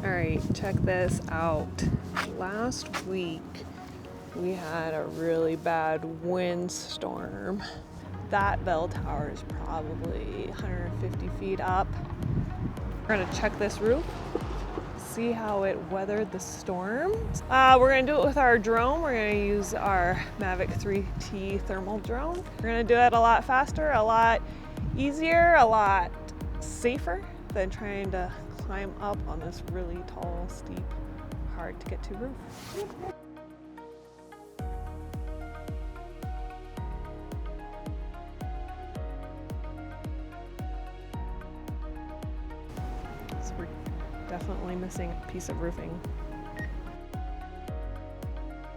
All right, check this out. Last week, we had a really bad windstorm. That bell tower is probably 150 feet up. We're gonna check this roof, see how it weathered the storm. We're gonna do it with our drone. We're gonna use our Mavic 3T thermal drone. We're gonna do it a lot faster, a lot easier, a lot safer than trying to climb up on this really tall, steep, hard to get to roof. So we're definitely missing a piece of roofing.